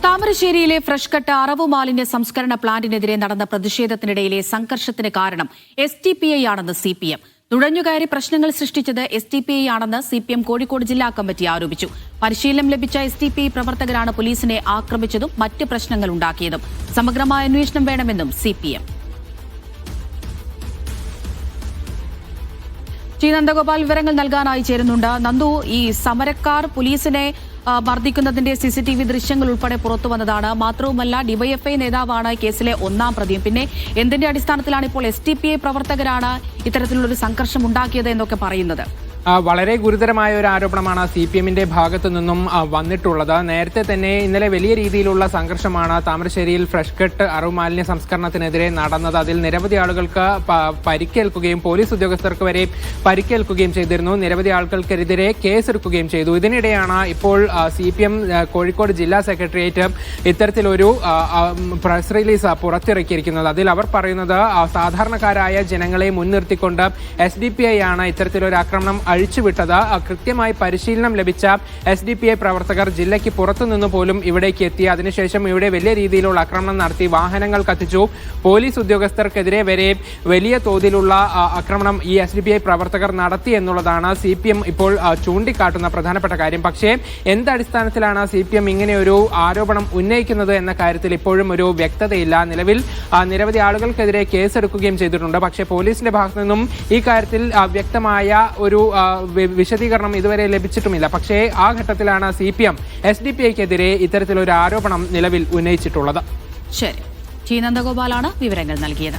താമരശ്ശേരിയിലെ fresh cut അറവു മാലിന്യ സംസ്കരണ പ്ലാന്റിനെതിരെ നടന്ന പ്രതിഷേധത്തിനിടയിലെ സംഘർഷത്തിന് കാരണം SDPI ആണെന്ന് CPM. നുഴഞ്ഞുകയറി പ്രശ്നങ്ങൾ സൃഷ്ടിച്ചത് SDPI ആണെന്ന് CPM കോഴിക്കോട് ജില്ലാ കമ്മിറ്റി ആരോപിച്ചു. പരിശീലനം ലഭിച്ച SDPI പ്രവർത്തകരാണ് പോലീസിനെ ആക്രമിച്ചതും മറ്റ് പ്രശ്നങ്ങൾ ഉണ്ടാക്കിയതും. സമഗ്രമായ അന്വേഷണം വേണമെന്നും CPM. നന്ദഗോപാൽ വിവരങ്ങൾ നൽകാനായി ചേരുന്നുണ്ട്. നന്ദു, ഈ സമരക്കാർ പോലീസിനെ മർദ്ദിക്കുന്നതിന്റെ CCTV ദൃശ്യങ്ങൾ ഉൾപ്പെടെ പുറത്തു വന്നതാണ്. മാത്രവുമല്ല, DYFI നേതാവാണ് കേസിലെ ഒന്നാം പ്രതിയും. പിന്നെ എന്തിന്റെ അടിസ്ഥാനത്തിലാണ് ഇപ്പോൾ SDPI പ്രവർത്തകരാണ് ഇത്തരത്തിലുള്ളൊരു സംഘർഷം ഉണ്ടാക്കിയത് എന്നൊക്കെ പറയുന്നത്? വളരെ ഗുരുതരമായ ഒരു ആരോപണമാണ് CPMന്റെ ഭാഗത്തു നിന്നും വന്നിട്ടുള്ളത്. നേരത്തെ തന്നെ ഇന്നലെ വലിയ രീതിയിലുള്ള സംഘർഷമാണ് താമരശ്ശേരിയിൽ ഫ്രഷ് കട്ട് അറവ് മാലിന്യ സംസ്കരണത്തിനെതിരെ നടന്നത്. അതിൽ നിരവധി ആളുകൾക്ക് പരിക്കേൽക്കുകയും പോലീസ് ഉദ്യോഗസ്ഥർക്ക് വരെ പരിക്കേൽക്കുകയും ചെയ്തിരുന്നു. നിരവധി ആളുകൾക്കെതിരെ കേസെടുക്കുകയും ചെയ്തു. ഇതിനിടെയാണ് ഇപ്പോൾ CPM കോഴിക്കോട് ജില്ലാ സെക്രട്ടേറിയറ്റ് ഇത്തരത്തിലൊരു പ്രസ് റിലീസ് പുറത്തിറക്കിയിരിക്കുന്നത്. അതിൽ അവർ പറയുന്നത് സാധാരണക്കാരായ ജനങ്ങളെ മുൻനിർത്തിക്കൊണ്ട് SDPI ആണ് ഇത്തരത്തിലൊരു ആക്രമണം അഴിച്ചുവിട്ടത്. കൃത്യമായി പരിശീലനം ലഭിച്ച SDPI പ്രവർത്തകർ ജില്ലയ്ക്ക് പുറത്തുനിന്ന് പോലും ഇവിടേക്ക് എത്തി. അതിനുശേഷം ഇവിടെ വലിയ രീതിയിലുള്ള ആക്രമണം നടത്തി, വാഹനങ്ങൾ കത്തിച്ചു. പോലീസ് ഉദ്യോഗസ്ഥർക്കെതിരെ വരെ വലിയ തോതിലുള്ള ആക്രമണം ഈ SDPI പ്രവർത്തകർ നടത്തി എന്നുള്ളതാണ് CPM ഇപ്പോൾ ചൂണ്ടിക്കാട്ടുന്ന പ്രധാനപ്പെട്ട കാര്യം. പക്ഷേ എന്തടിസ്ഥാനത്തിലാണ് CPM ഇങ്ങനെ ഒരു ആരോപണം ഉന്നയിക്കുന്നത് എന്ന കാര്യത്തിൽ ഇപ്പോഴും ഒരു വ്യക്തതയില്ല. നിലവിൽ നിരവധി ആളുകൾക്കെതിരെ കേസെടുക്കുകയും ചെയ്തിട്ടുണ്ട്. പക്ഷേ പോലീസിന്റെ ഭാഗത്തു നിന്നും ഈ കാര്യത്തിൽ വ്യക്തമായ ഒരു വിശദീകരണം ഇതുവരെ ലഭിച്ചിട്ടുമില്ല. പക്ഷേ ആ ഘട്ടത്തിലാണ് CPM SDPIക്കെതിരെ ഇത്തരത്തിലൊരു ആരോപണം നിലവിൽ ഉന്നയിച്ചിട്ടുള്ളത്. ശരി, നന്ദഗോപാലാണ് വിവരങ്ങൾ നൽകിയത്.